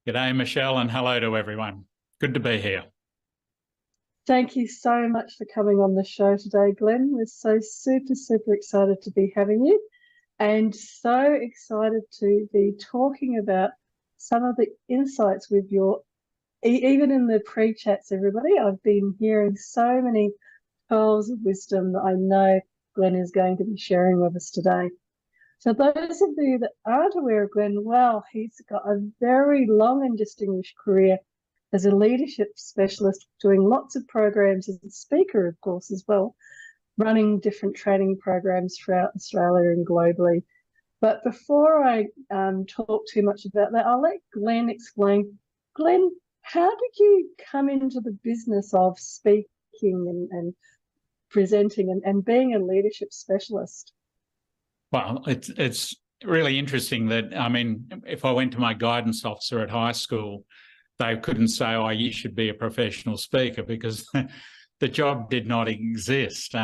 G'day, Michelle, and hello to everyone. Good to be here. Thank you so much for coming on the show today, Glenn. We're so super excited to be having you and so excited to be talking about some of the insights with even in the pre-chats, everybody, I've been hearing so many pearls of wisdom that I know Glenn is going to be sharing with us today. So those of you that aren't aware of Glenn, well, he's got a very long and distinguished career as a leadership specialist, doing lots of programs as a speaker, of course, as well, running different training programs throughout Australia and globally. But before I talk too much about that, I'll let Glenn explain. Glenn, how did you come into the business of speaking and presenting and being a leadership specialist? Well, it's really interesting that, I mean, if I went to my guidance officer at high school, they couldn't say, oh, you should be a professional speaker, because the job did not exist.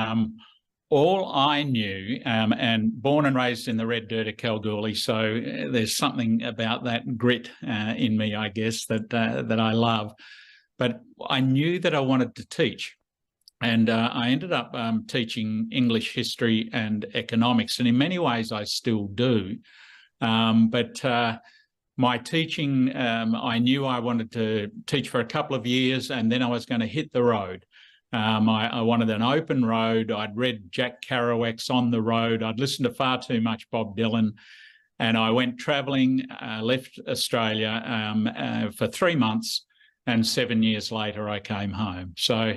All I knew, and born and raised in the red dirt of Kalgoorlie, so there's something about that grit in me, I guess, that I love. But I knew that I wanted to teach. And I ended up teaching English, history and economics. And in many ways, I still do. But my teaching, I knew I wanted to teach for a couple of years, and then I was going to hit the road. I wanted an open road. I'd read Jack Kerouac's On the Road. I'd listened to far too much Bob Dylan. And I went travelling, left Australia for 3 months, and 7 years later, I came home. So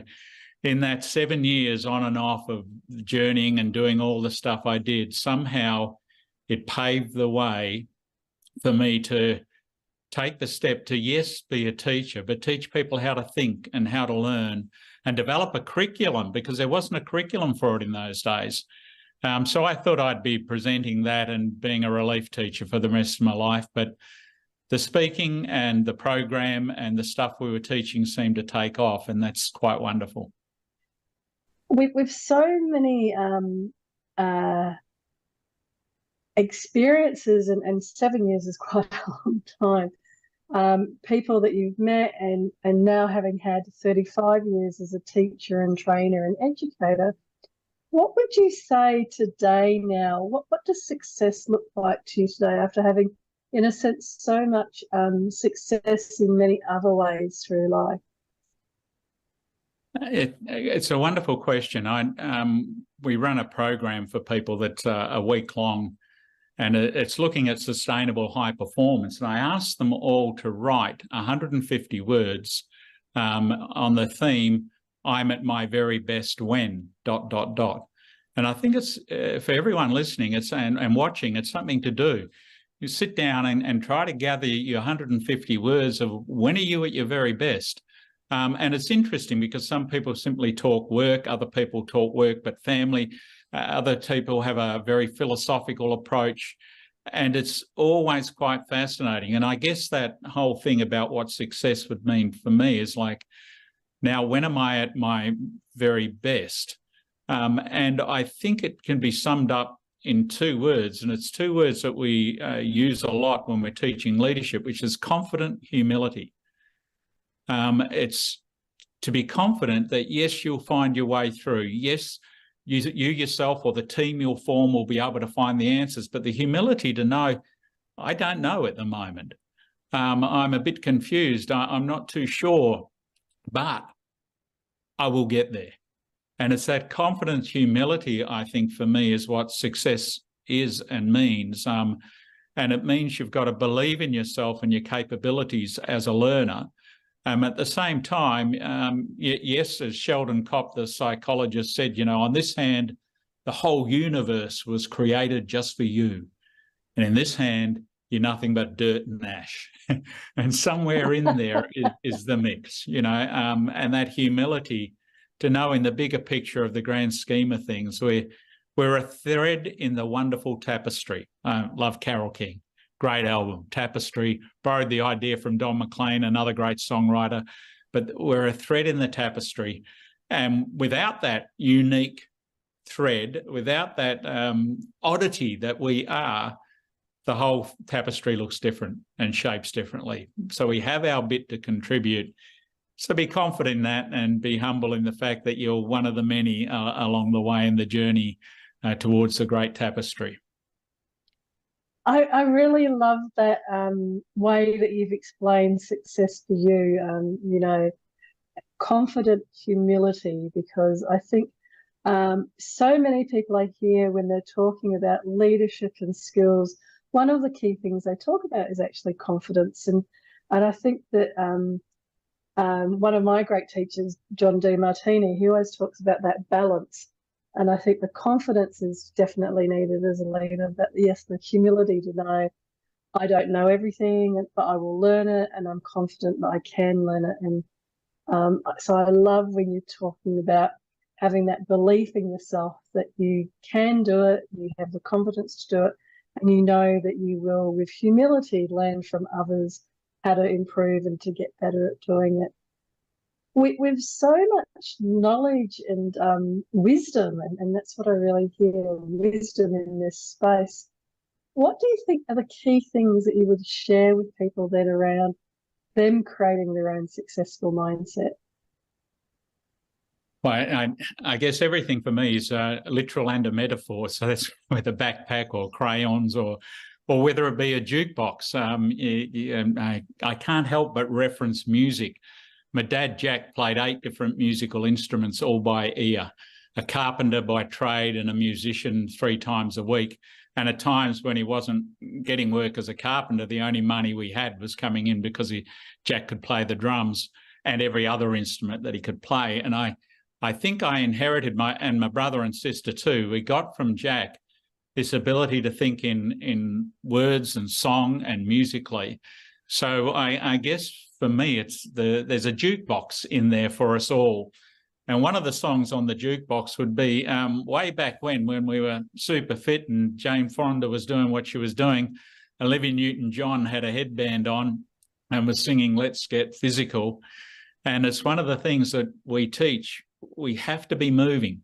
in that 7 years on and off of journeying and doing all the stuff I did, somehow it paved the way for me to take the step to, yes, be a teacher, but teach people how to think and how to learn and develop a curriculum, because there wasn't a curriculum for it in those days. So I thought I'd be presenting that and being a relief teacher for the rest of my life. But the speaking and the program and the stuff we were teaching seemed to take off, and that's quite wonderful. With so many experiences, and 7 years is quite a long time, people that you've met and now having had 35 years as a teacher and trainer and educator, what would you say today now? What does success look like to you today after having, in a sense, so much success in many other ways through life? It's a wonderful question. We run a program for people that's a week long, and it's looking at sustainable high performance. And I asked them all to write 150 words on the theme, I'm at my very best when, ... And I think it's, for everyone listening and watching, it's something to do. You sit down and try to gather your 150 words of when are you at your very best. And it's interesting because some people simply talk work, other people talk work but family, other people have a very philosophical approach, and it's always quite fascinating. And I guess that whole thing about what success would mean for me is like, now when am I at my very best? And I think it can be summed up in 2 words, and it's 2 words that we use a lot when we're teaching leadership, which is confident humility. It's to be confident that, yes, you'll find your way through. Yes, you yourself or the team you'll form will be able to find the answers, but the humility to know, I don't know at the moment. I'm a bit confused. I'm not too sure, but I will get there. And it's that confidence, humility, I think, for me, is what success is and means. And it means you've got to believe in yourself and your capabilities as a learner. At the same time, yes, as Sheldon Kopp, the psychologist, said, on this hand, the whole universe was created just for you. And in this hand, you're nothing but dirt and ash. And somewhere in there is the mix, and that humility to know in the bigger picture of the grand scheme of things, we're a thread in the wonderful tapestry. I love Carole King. Great album, Tapestry. Borrowed the idea from Don McLean, another great songwriter. But we're a thread in the tapestry. And without that unique thread, without that oddity that we are, the whole tapestry looks different and shapes differently. So we have our bit to contribute. So be confident in that and be humble in the fact that you're one of the many along the way in the journey towards the great tapestry. I really love that way that you've explained success for you, you know, confident humility, because I think so many people I hear when they're talking about leadership and skills, one of the key things they talk about is actually confidence. And I think that one of my great teachers, John D. Martini, he always talks about that balance. And I think the confidence is definitely needed as a leader, but yes, the humility to know I don't know everything, but I will learn it, and I'm confident that I can learn it. And so I love when you're talking about having that belief in yourself that you can do it, you have the confidence to do it, and you know that you will, with humility, learn from others how to improve and to get better at doing it. With so much knowledge and wisdom, and that's what I really hear, wisdom in this space. What do you think are the key things that you would share with people then around them creating their own successful mindset? Well, I guess everything for me is literal and a metaphor. So that's with a backpack or crayons or whether it be a jukebox. I can't help but reference music. My dad, Jack, played 8 different musical instruments, all by ear, a carpenter by trade and a musician 3 times a week. And at times when he wasn't getting work as a carpenter, the only money we had was coming in because Jack could play the drums and every other instrument that he could play. And I think I inherited and my brother and sister too, we got from Jack this ability to think in words and song and musically. So I guess for me, there's a jukebox in there for us all. And one of the songs on the jukebox would be way back when we were super fit and Jane Fonda was doing what she was doing, Olivia Newton-John had a headband on and was singing Let's Get Physical. And it's one of the things that we teach. We have to be moving.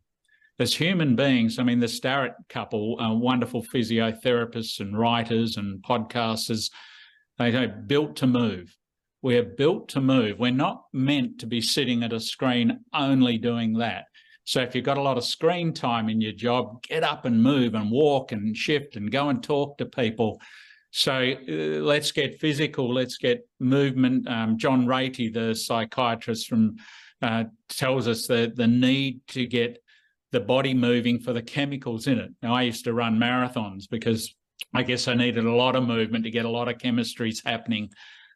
As human beings, I mean, the Starrett couple, wonderful physiotherapists and writers and podcasters, they're built to move. We're built to move. We're not meant to be sitting at a screen only doing that. So if you've got a lot of screen time in your job, get up and move and walk and shift and go and talk to people. So let's get physical, let's get movement. John Ratey, the psychiatrist tells us that the need to get the body moving for the chemicals in it. Now, I used to run marathons because I guess I needed a lot of movement to get a lot of chemistries happening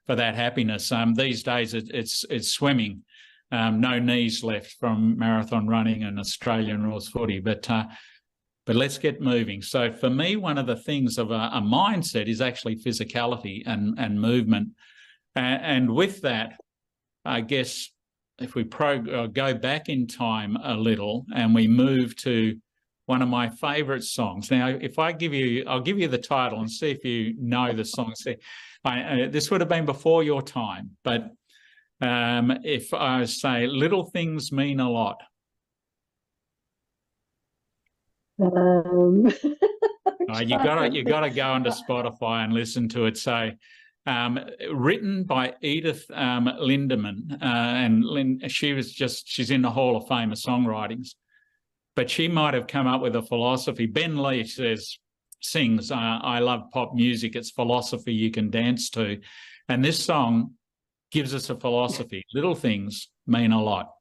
for that happiness. These days it's swimming. No knees left from marathon running and Australian rules footy, but let's get moving. So for me, one of the things of a mindset is actually physicality and movement. And with that, I guess if we go back in time a little and we move to one of my favourite songs. Now, if I'll give you the title and see if you know the song. This would have been before your time, but if I say Little Things Mean a Lot. You gotta go onto Spotify and listen to it. So written by Edith Lindemann, and she's in the Hall of Fame of songwritings, but she might have come up with a philosophy. Ben Lee sings, I love pop music, it's philosophy you can dance to. And this song gives us a philosophy. Little things mean a lot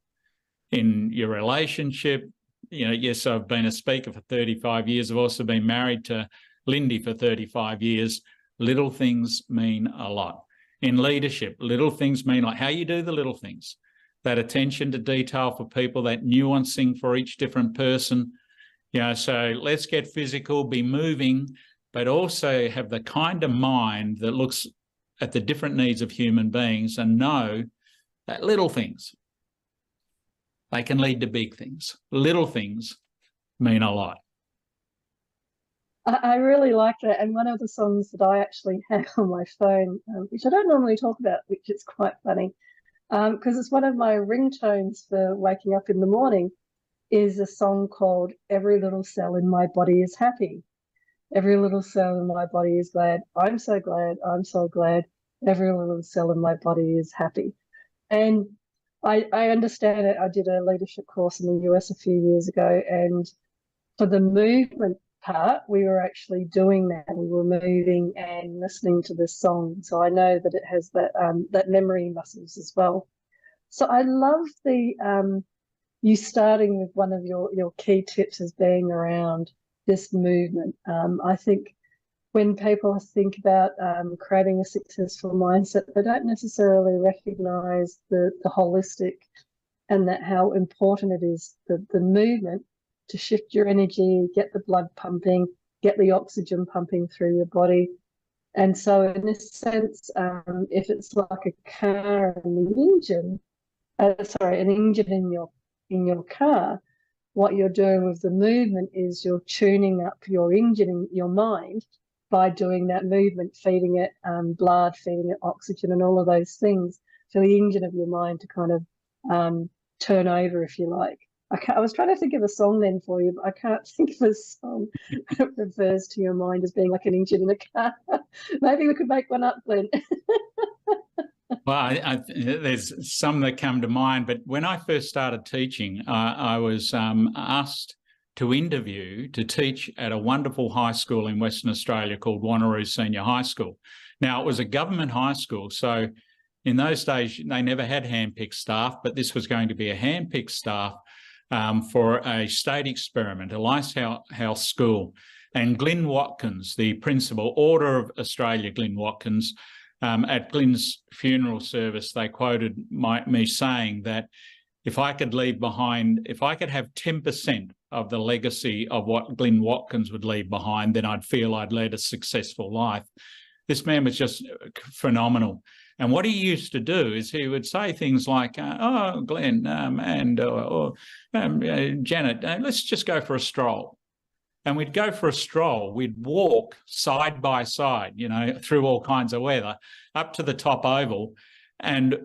in your relationship. You know, yes, I've been a speaker for 35 years. I've also been married to Lindy for 35 years. Little things mean a lot. In leadership, little things mean a lot. How you do the little things, that attention to detail for people, that nuancing for each different person. You know, so let's get physical, be moving, but also have the kind of mind that looks at the different needs of human beings and know that little things, they can lead to big things. Little things mean a lot. I really like that. And one of the songs that I actually have on my phone, which I don't normally talk about, which is quite funny, because it's one of my ringtones for waking up in the morning, is a song called Every Little Cell in My Body is Happy. Every little cell in my body is glad. I'm so glad. I'm so glad. Every little cell in my body is happy. And I understand it. I did a leadership course in the US a few years ago, and for the movement part, we were actually doing that. We were moving and listening to this song. So I know that it has that memory muscles as well. So I love the you starting with one of your key tips as being around this movement. I think when people think about creating a successful mindset, they don't necessarily recognize the holistic and that how important it is, the movement to shift your energy, get the blood pumping, get the oxygen pumping through your body. And so in this sense, if it's like a car and the engine, an engine in your car, what you're doing with the movement is you're tuning up your engine in your mind by doing that movement, feeding it blood, feeding it oxygen, and all of those things for the engine of your mind to kind of turn over, if you like. I was trying to think of a song then for you, but I can't think of a song that refers to your mind as being like an engine in a car. Maybe we could make one up, Glenn. Well, there's some that come to mind, but when I first started teaching, I was asked to teach at a wonderful high school in Western Australia called Wanneroo Senior High School. Now, it was a government high school, so in those days, they never had handpicked staff, but this was going to be a handpicked staff for a state experiment, a lighthouse school. And Glyn Watkins, the principal, Order of Australia, Glyn Watkins, at Glyn's funeral service, they quoted me saying that if I could have 10% of the legacy of what Glyn Watkins would leave behind, then I'd feel I'd led a successful life. This man was just phenomenal. And what he used to do is he would say things like, oh, Glenn Janet, let's just go for a stroll. And we'd go for a stroll. We'd walk side by side, through all kinds of weather, up to the top oval. And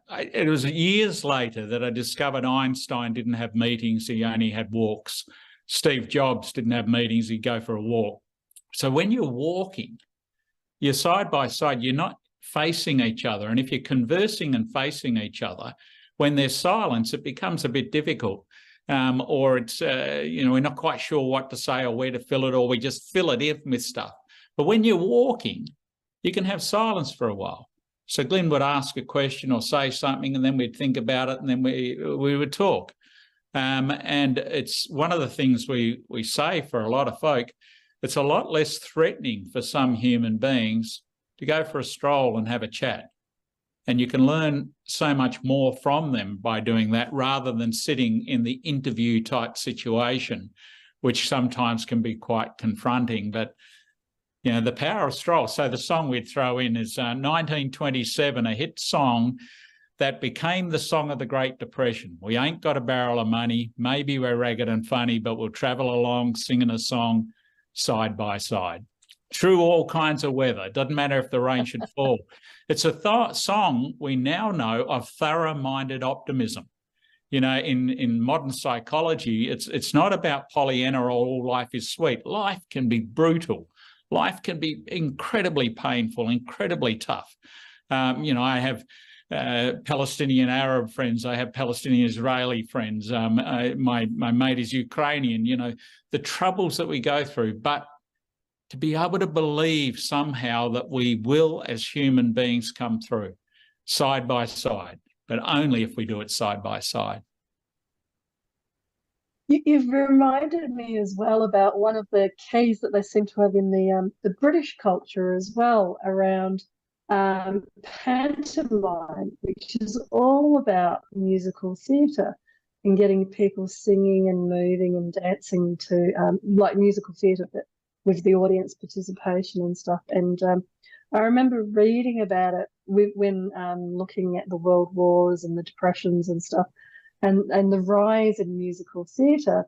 it was years later that I discovered Einstein didn't have meetings, he only had walks. Steve Jobs didn't have meetings, he'd go for a walk. So when you're walking, you're side by side, you're not facing each other. And if you're conversing and facing each other, when there's silence, it becomes a bit difficult. Or it's, we're not quite sure what to say or where to fill it, or we just fill it in with stuff. But when you're walking, you can have silence for a while. So Glenn would ask a question or say something, and then we'd think about it, and then we would talk. And it's one of the things we say for a lot of folk. It's a lot less threatening for some human beings to go for a stroll and have a chat. And you can learn so much more from them by doing that, rather than sitting in the interview type situation, which sometimes can be quite confronting. But, the power of stroll. So the song we'd throw in is 1927, a hit song that became the song of the Great Depression. We ain't got a barrel of money, maybe we're ragged and funny, but we'll travel along singing a song side by side through all kinds of weather. It doesn't matter if the rain should fall. It's a song we now know of thorough-minded optimism. In modern psychology, it's not about Pollyanna or all life is sweet. Life can be brutal. Life can be incredibly painful, incredibly tough. I have Palestinian Arab friends. I have Palestinian Israeli friends. My mate is Ukrainian. The troubles that we go through, but to be able to believe somehow that we will, as human beings, come through side by side, but only if we do it side by side. You've reminded me as well about one of the keys that they seem to have in the British culture as well, around pantomime, which is all about musical theatre and getting people singing and moving and dancing to like musical theatre, but with the audience participation and stuff. And I remember reading about it when looking at the world wars and the depressions and stuff, and the rise in musical theatre,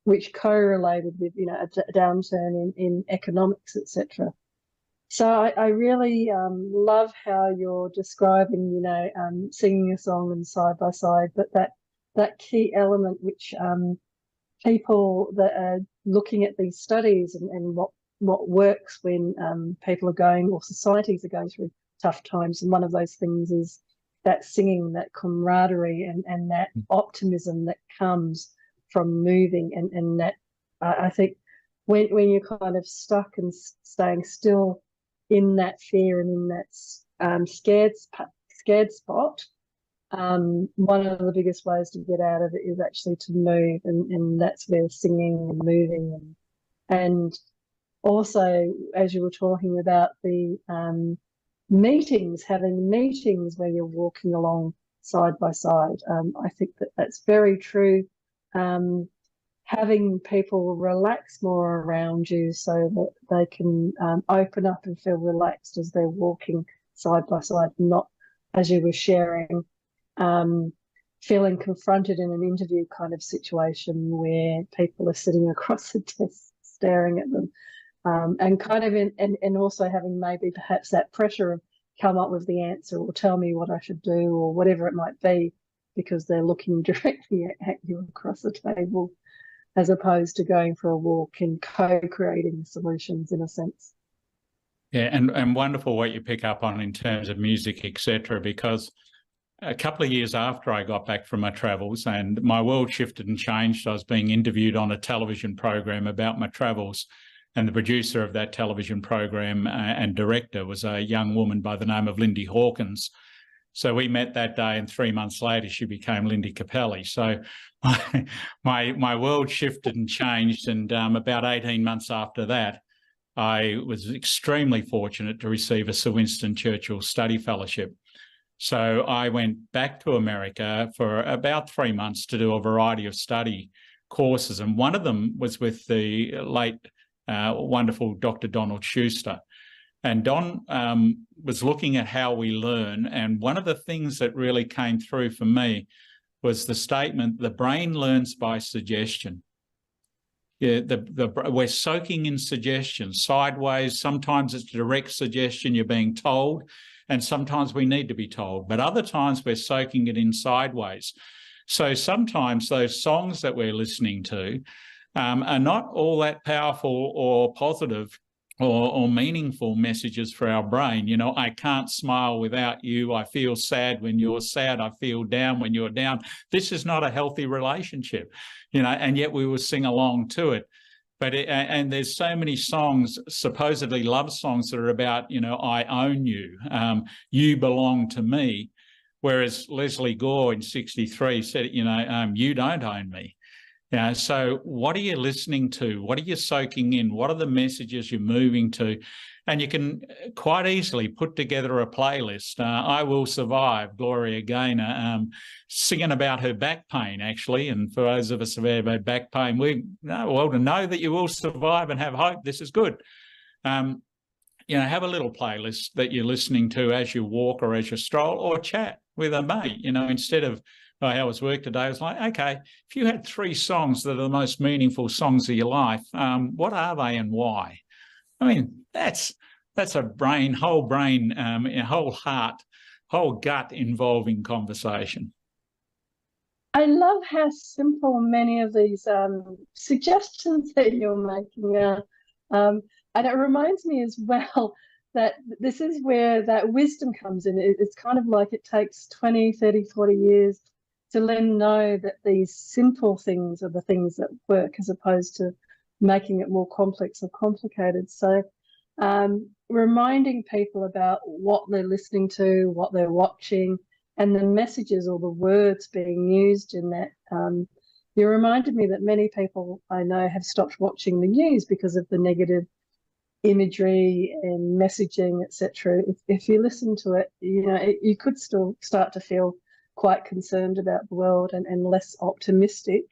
which correlated with a downturn in economics, etc. So I really love how you're describing singing a song and side by side, but that key element which people that are looking at these studies and what works when people are going, or societies are going through tough times. And one of those things is that singing, that camaraderie, and that optimism that comes from moving, and that I think when you're kind of stuck and staying still in that fear and in that scared spot, one of the biggest ways to get out of it is actually to move, and that's where singing and moving and also, as you were talking about the meetings, having meetings where you're walking along side by side, I think that's very true. Having people relax more around you so that they can open up and feel relaxed as they're walking side by side, not, as you were sharing, feeling confronted in an interview kind of situation where people are sitting across the desk staring at them, and kind of and also having maybe perhaps that pressure of come up with the answer or tell me what I should do or whatever it might be, because they're looking directly at you across the table, as opposed to going for a walk and co-creating solutions in a sense. Yeah, and wonderful what you pick up on in terms of music, etc., because a couple of years after I got back from my travels and my world shifted and changed, I was being interviewed on a television program about my travels, and the producer of that television program and director was a young woman by the name of Lindy Hawkins. So we met that day, and 3 months later, she became Lindy Capelli. So my world shifted and changed, and about 18 months after that, I was extremely fortunate to receive a Sir Winston Churchill Study Fellowship. So I went back to America for about 3 months to do a variety of study courses, and one of them was with the late wonderful Dr. Donald Schuster. And Don was looking at how we learn, and one of the things that really came through for me was the statement, the brain learns by suggestion. Yeah, we're soaking in suggestion, sideways. Sometimes it's direct suggestion, you're being told, and sometimes we need to be told, but other times we're soaking it in sideways. So sometimes those songs that we're listening to are not all that powerful or positive or meaningful messages for our brain. You know, I can't smile without you. I feel sad when you're sad. I feel down when you're down. This is not a healthy relationship, you know, and yet we will sing along to it. But and there's so many songs, supposedly love songs, that are about, you know, I own you, you belong to me. Whereas Leslie Gore in '63 said, you know, you don't own me. Yeah, so what are you listening to? What are you soaking in? What are the messages you're moving to? And you can quite easily put together a playlist. I Will Survive, Gloria Gaynor, singing about her back pain, actually. And for those of us who have had back pain, to know that you will survive and have hope, this is good. You know, have a little playlist that you're listening to as you walk or as you stroll, or chat with a mate, you know, instead of, oh, how was work today? I was like, okay, if you had 3 songs that are the most meaningful songs of your life, what are they and why? I mean, that's a whole heart, whole gut involving conversation. I love how simple many of these suggestions that you're making are. And it reminds me as well that this is where that wisdom comes in. It's kind of like it takes 20, 30, 40 years to then know that these simple things are the things that work, as opposed to making it more complex or complicated. So reminding people about what they're listening to, what they're watching, and the messages or the words being used in that. You reminded me that many people I know have stopped watching the news because of the negative imagery and messaging, etc. If you listen to it, you know, you could still start to feel quite concerned about the world and less optimistic,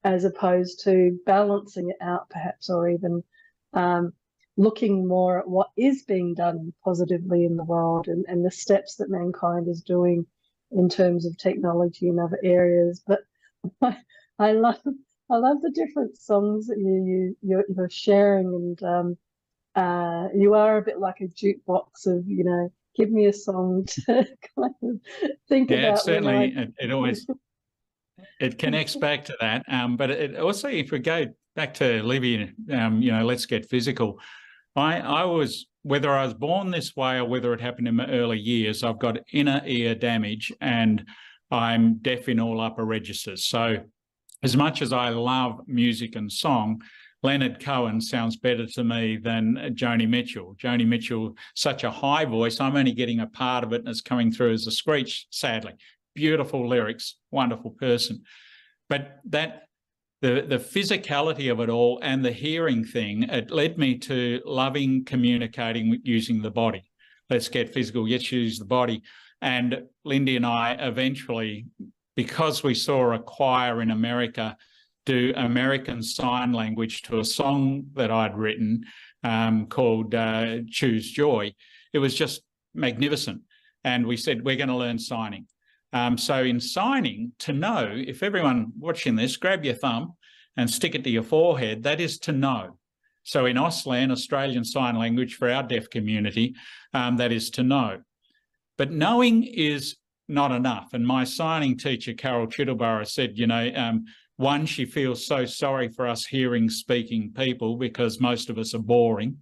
as opposed to balancing it out perhaps, or even looking more at what is being done positively in the world and the steps that mankind is doing in terms of technology in other areas. But I love the different songs that you're sharing, and you are a bit like a jukebox of, you know, give me a song to kind of think about. Certainly, it always it connects back to that. But it also, if we go back to Libby, let's get physical. I was, whether I was born this way or whether it happened in my early years, I've got inner ear damage and I'm deaf in all upper registers. So as much as I love music and song, Leonard Cohen sounds better to me than Joni Mitchell. Joni Mitchell, such a high voice, I'm only getting a part of it and it's coming through as a screech, sadly. Beautiful lyrics, wonderful person. But that the physicality of it all and the hearing thing, it led me to loving communicating using the body. Let's get physical, let's use the body. And Lindy and I eventually, because we saw a choir in America do American Sign Language to a song that I'd written called Choose Joy, it was just magnificent. And we said, we're going to learn signing. So in signing, to know, if everyone watching this, grab your thumb and stick it to your forehead, that is to know. So in Auslan, Australian Sign Language for our deaf community, that is to know. But knowing is not enough. And my signing teacher, Carol Chiddleborough, said, one, she feels so sorry for us hearing, speaking people because most of us are boring.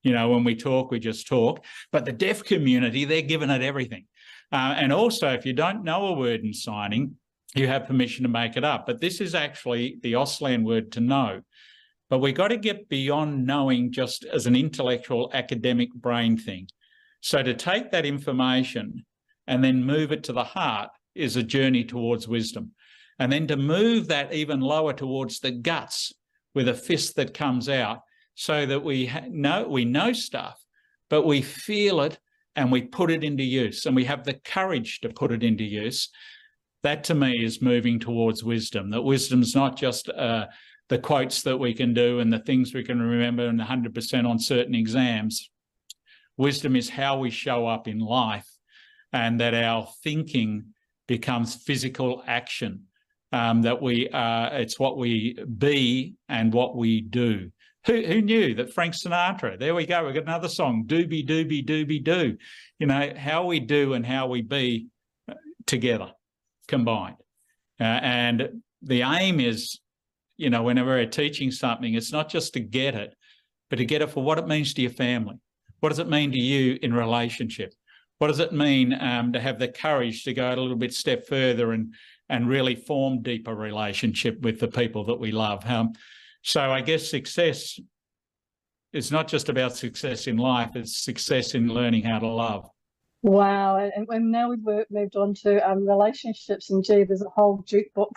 When we talk, we just talk. But the deaf community, they're giving it everything. And also, if you don't know a word in signing, you have permission to make it up. But this is actually the Auslan word to know. But we've got to get beyond knowing just as an intellectual academic brain thing. So to take that information and then move it to the heart is a journey towards wisdom. And then to move that even lower towards the guts with a fist that comes out so that we know stuff, but we feel it and we put it into use and we have the courage to put it into use. That to me is moving towards wisdom, that wisdom's not just the quotes that we can do and the things we can remember and 100% on certain exams. Wisdom is how we show up in life and that our thinking becomes physical action, it's what we be and what we do. Who knew that Frank Sinatra, there we go, we've got another song, doobie, doobie, doobie, do. How we do and how we be together, combined. And the aim is, whenever we're teaching something, it's not just to get it, but to get it for what it means to your family. What does it mean to you in relationship? What does it mean to have the courage to go a little bit step further and really form deeper relationship with the people that we love? So I guess success is not just about success in life, it's success in learning how to love. Wow. And now we've moved on to relationships, and gee, there's a whole jukebox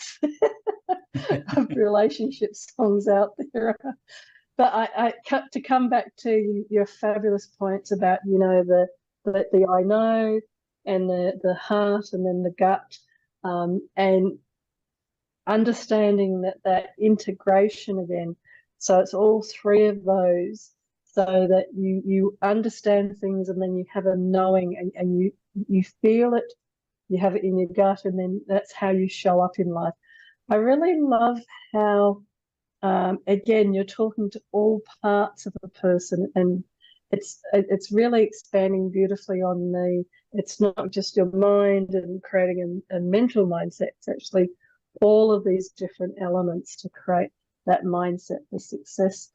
of relationship songs out there. But to come back to your fabulous points about, the I know and the heart and then the gut, and understanding that integration again. So it's all three of those, so that you understand things and then you have a knowing and you feel it, you have it in your gut, and then that's how you show up in life. I really love how, again, you're talking to all parts of a person, and it's really expanding beautifully on it's not just your mind and creating a mental mindset, it's actually all of these different elements to create that mindset for success.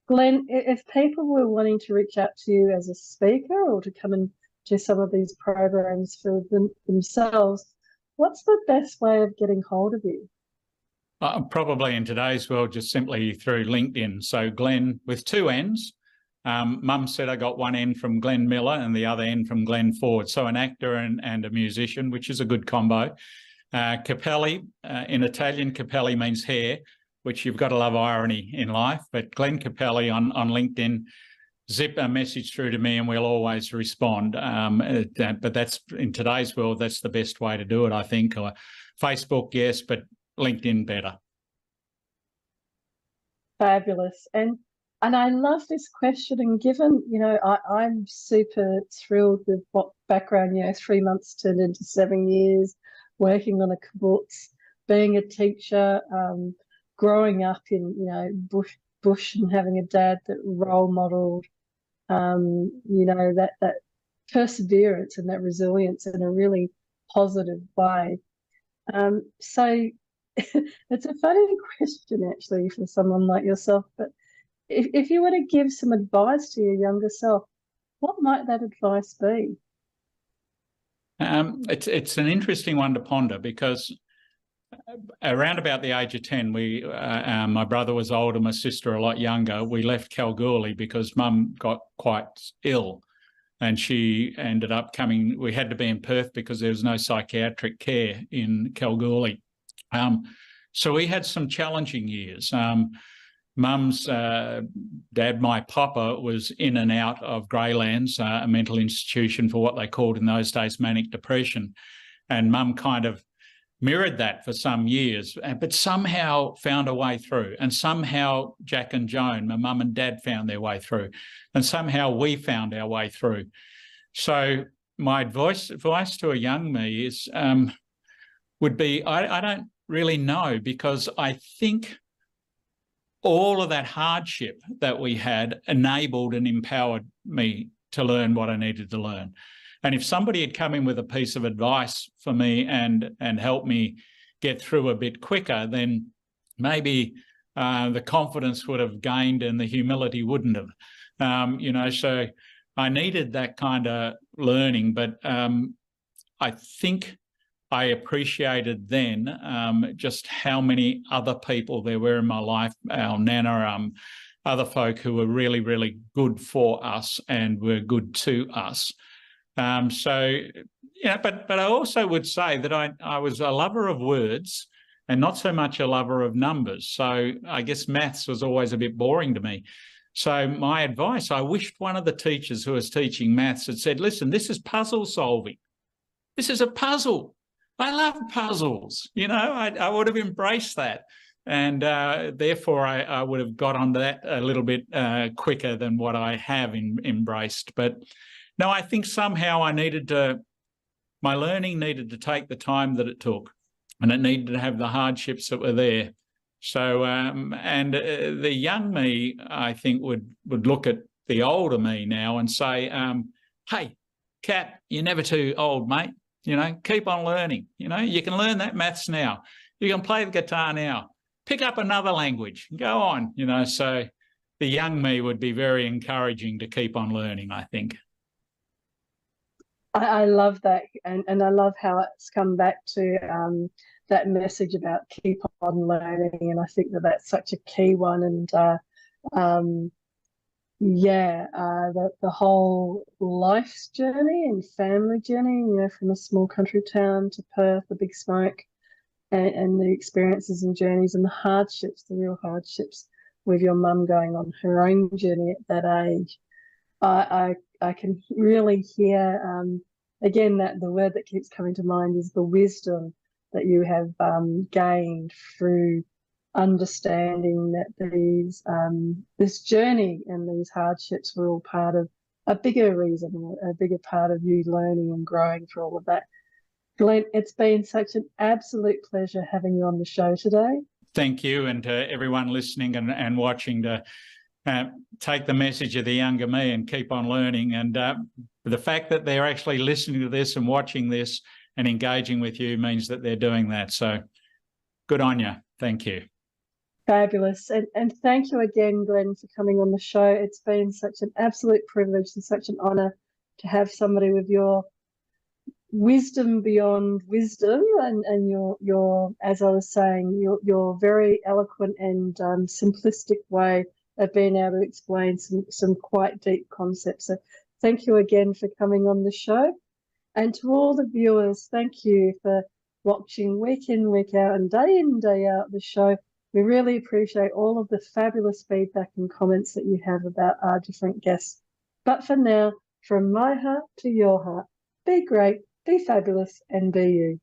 Glenn, if people were wanting to reach out to you as a speaker or to come and do some of these programs for themselves, what's the best way of getting hold of you? Probably in today's world, just simply through LinkedIn. So Glenn with two N's. Mum said I got one N from Glenn Miller and the other N from Glenn Ford. So an actor and a musician, which is a good combo. Capelli, in Italian, Capelli means hair, which you've got to love irony in life. But Glenn Capelli on LinkedIn, zip a message through to me and we'll always respond. But that's, in today's world, that's the best way to do it, I think. Or Facebook, yes, but LinkedIn better. Fabulous. And I love this question. And given, I'm super thrilled with what background, 3 months turned into 7 years, working on a kibbutz, being a teacher, growing up in, bush and having a dad that role modelled, that perseverance and that resilience in a really positive way. So it's a funny question actually for someone like yourself, but if you were to give some advice to your younger self, what might that advice be? It's an interesting one to ponder, because around about the age of 10, my brother was older, my sister a lot younger. We left Kalgoorlie because Mum got quite ill, and she ended up coming. We had to be in Perth because there was no psychiatric care in Kalgoorlie. So we had some challenging years. Mum's dad, my papa, was in and out of Greylands, a mental institution for what they called in those days manic depression. And Mum kind of mirrored that for some years, but somehow found a way through. And somehow Jack and Joan, my mum and dad, found their way through. And somehow we found our way through. So my advice to a young me is would be, I don't really know, because I think all of that hardship that we had enabled and empowered me to learn what I needed to learn. And if somebody had come in with a piece of advice for me and helped me get through a bit quicker, then maybe the confidence would have gained and the humility wouldn't have. So I needed that kind of learning, but I think I appreciated then just how many other people there were in my life, our nana, other folk who were really, really good for us and were good to us. But I also would say that I was a lover of words and not so much a lover of numbers. So I guess maths was always a bit boring to me. So my advice, I wished one of the teachers who was teaching maths had said, listen, this is puzzle solving. This is a puzzle. I love puzzles. I would have embraced that. And therefore, I would have got on that a little bit quicker than what I have embraced. But no, I think somehow my learning needed to take the time that it took, and it needed to have the hardships that were there. So, the young me, I think, would look at the older me now and say, hey, Cap, you're never too old, mate. Keep on learning. You can learn that maths now. You can play the guitar now. Pick up another language. Go on. So the young me would be very encouraging to keep on learning, I think. I love that, and I love how it's come back to that message about keep on learning, and I think that's such a key one. And the whole life's journey and family journey, from a small country town to Perth, the big smoke, and the experiences and journeys and the hardships, the real hardships, with your mum going on her own journey at that age. I can really hear, again, that the word that keeps coming to mind is the wisdom that you have gained through understanding that this journey and these hardships were all part of a bigger reason, a bigger part of you learning and growing through all of that. Glenn, it's been such an absolute pleasure having you on the show today. Thank you, and to everyone listening and watching, to take the message of the younger me and keep on learning. And the fact that they're actually listening to this and watching this and engaging with you means that they're doing that. So good on you. Thank you. Fabulous. And thank you again, Glenn, for coming on the show. It's been such an absolute privilege and such an honour to have somebody with your wisdom beyond wisdom and your as I was saying, your very eloquent and simplistic way of being able to explain some quite deep concepts. So thank you again for coming on the show. And to all the viewers, thank you for watching week in, week out, and day out the show. We really appreciate all of the fabulous feedback and comments that you have about our different guests. But for now, from my heart to your heart, be great, be fabulous, and be you.